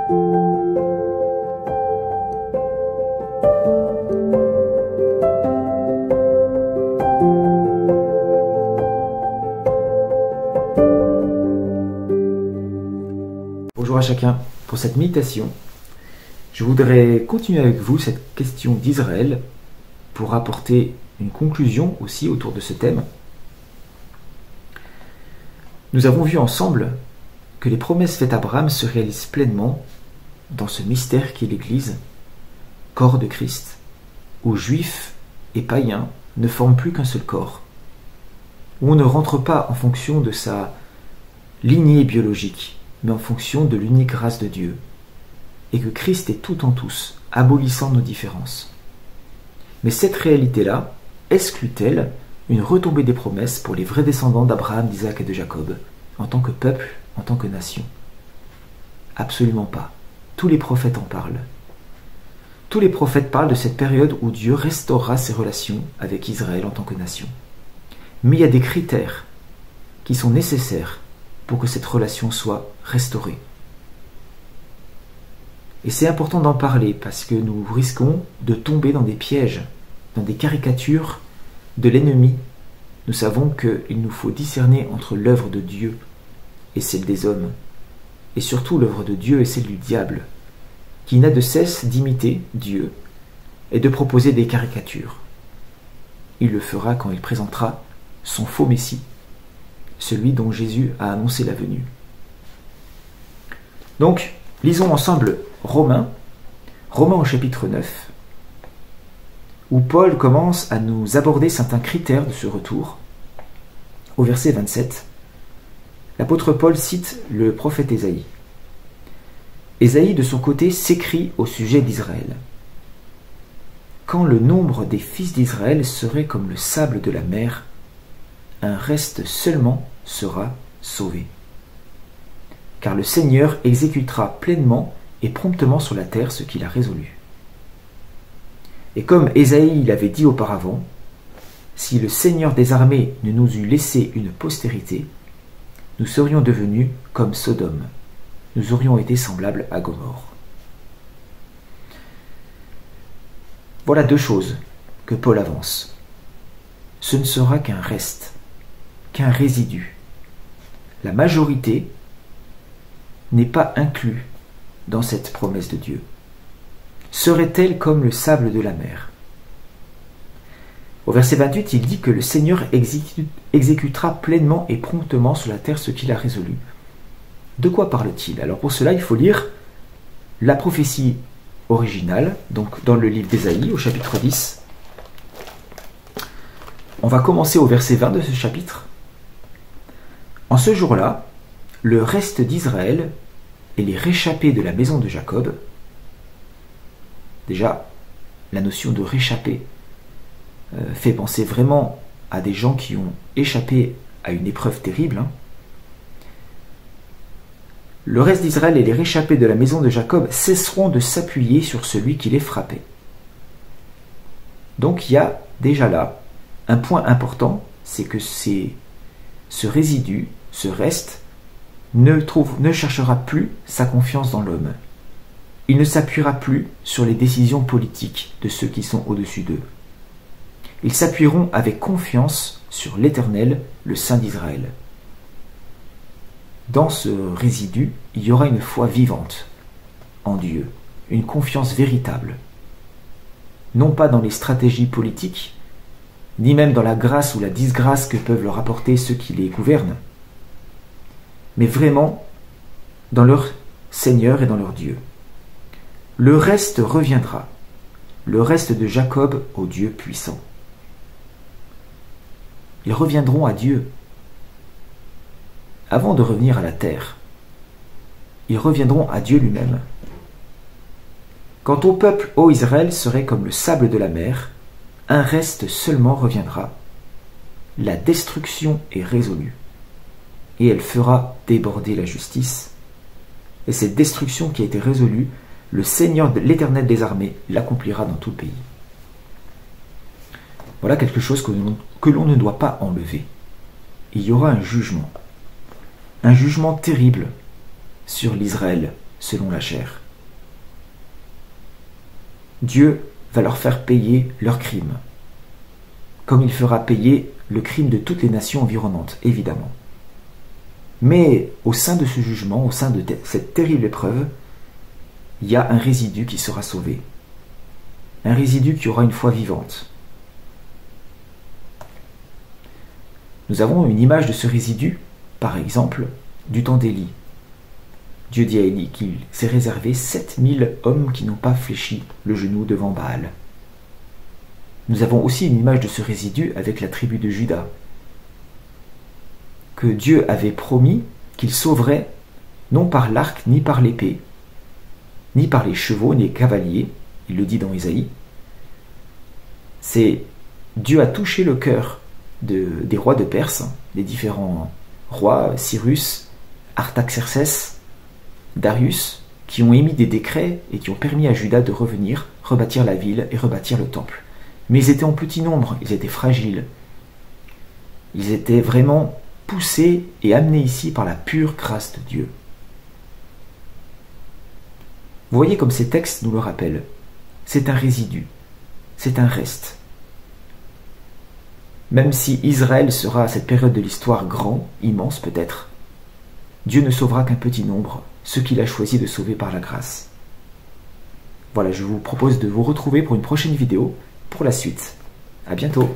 Bonjour à chacun. Pour cette méditation, je voudrais continuer avec vous cette question d'Israël pour apporter une conclusion aussi autour de ce thème. Nous avons vu ensemble que les promesses faites à Abraham se réalisent pleinement dans ce mystère qu'est l'Église, corps de Christ, où juifs et païens ne forment plus qu'un seul corps, où on ne rentre pas en fonction de sa lignée biologique, mais en fonction de l'unique grâce de Dieu, et que Christ est tout en tous, abolissant nos différences. Mais cette réalité-là exclut-elle une retombée des promesses pour les vrais descendants d'Abraham, d'Isaac et de Jacob, en tant que peuple, en tant que nation? Absolument pas. Tous les prophètes en parlent. Tous les prophètes parlent de cette période où Dieu restaurera ses relations avec Israël en tant que nation. Mais il y a des critères qui sont nécessaires pour que cette relation soit restaurée. Et c'est important d'en parler parce que nous risquons de tomber dans des pièges, dans des caricatures de l'ennemi. Nous savons qu'il nous faut discerner entre l'œuvre de Dieu et celle des hommes, et surtout l'œuvre de Dieu et celle du diable, qui n'a de cesse d'imiter Dieu et de proposer des caricatures. Il le fera quand il présentera son faux Messie, celui dont Jésus a annoncé la venue. Donc, lisons ensemble Romains au chapitre 9, où Paul commence à nous aborder certains critères de ce retour. Au verset 27, l'apôtre Paul cite le prophète Ésaïe. Ésaïe, de son côté, s'écrie au sujet d'Israël. « Quand le nombre des fils d'Israël serait comme le sable de la mer, un reste seulement sera sauvé. Car le Seigneur exécutera pleinement et promptement sur la terre ce qu'il a résolu. » Et comme Ésaïe l'avait dit auparavant, si le Seigneur des armées ne nous eût laissé une postérité, nous serions devenus comme Sodome, nous aurions été semblables à Gomorrhe. Voilà deux choses que Paul avance. Ce ne sera qu'un reste, qu'un résidu. La majorité n'est pas inclue dans cette promesse de Dieu. Serait-elle comme le sable de la mer? Au verset 28, il dit que le Seigneur exécutera pleinement et promptement sur la terre ce qu'il a résolu. De quoi parle-t-il? Alors pour cela, il faut lire la prophétie originale, donc dans le livre d'Ésaïe, au chapitre 10. On va commencer au verset 20 de ce chapitre. En ce jour-là, le reste d'Israël et les réchappés de la maison de Jacob. Déjà, la notion de réchappé fait penser vraiment à des gens qui ont échappé à une épreuve terrible. Le reste d'Israël et les réchappés de la maison de Jacob cesseront de s'appuyer sur celui qui les frappait. Donc il y a déjà là un point important, c'est que ce résidu, ce reste, ne cherchera plus sa confiance dans l'homme. Il ne s'appuiera plus sur les décisions politiques de ceux qui sont au-dessus d'eux. Ils s'appuieront avec confiance sur l'Éternel, le Saint d'Israël. Dans ce résidu, il y aura une foi vivante en Dieu, une confiance véritable. Non pas dans les stratégies politiques, ni même dans la grâce ou la disgrâce que peuvent leur apporter ceux qui les gouvernent, mais vraiment dans leur Seigneur et dans leur Dieu. Le reste reviendra, le reste de Jacob au Dieu puissant. Ils reviendront à Dieu avant de revenir à la terre. Ils reviendront à Dieu lui-même. Quant au peuple, ô Israël, serait comme le sable de la mer, un reste seulement reviendra. La destruction est résolue, et elle fera déborder la justice. Et cette destruction qui a été résolue, le Seigneur de l'Éternel des armées l'accomplira dans tout le pays. Voilà quelque chose que l'on ne doit pas enlever. Il y aura un jugement terrible sur l'Israël selon la chair. Dieu va leur faire payer leurs crimes, comme il fera payer le crime de toutes les nations environnantes, évidemment. Mais au sein de ce jugement, au sein de cette terrible épreuve, il y a un résidu qui sera sauvé. Un résidu qui aura une foi vivante. Nous avons une image de ce résidu, par exemple, du temps d'Élie. Dieu dit à Élie qu'il s'est réservé 7000 hommes qui n'ont pas fléchi le genou devant Baal. Nous avons aussi une image de ce résidu avec la tribu de Juda, que Dieu avait promis qu'il sauverait non par l'arc, ni par l'épée, ni par les chevaux, ni les cavaliers, il le dit dans Isaïe. C'est Dieu a touché le cœur des rois de Perse, des différents rois, Cyrus, Artaxerxès, Darius, qui ont émis des décrets et qui ont permis à Juda de revenir, rebâtir la ville et rebâtir le temple. Mais ils étaient en petit nombre, ils étaient fragiles. Ils étaient vraiment poussés et amenés ici par la pure grâce de Dieu. Vous voyez comme ces textes nous le rappellent. C'est un résidu, c'est un reste. Même si Israël sera à cette période de l'histoire grand, immense peut-être, Dieu ne sauvera qu'un petit nombre, ceux qu'il a choisi de sauver par la grâce. Voilà, je vous propose de vous retrouver pour une prochaine vidéo, pour la suite. À bientôt.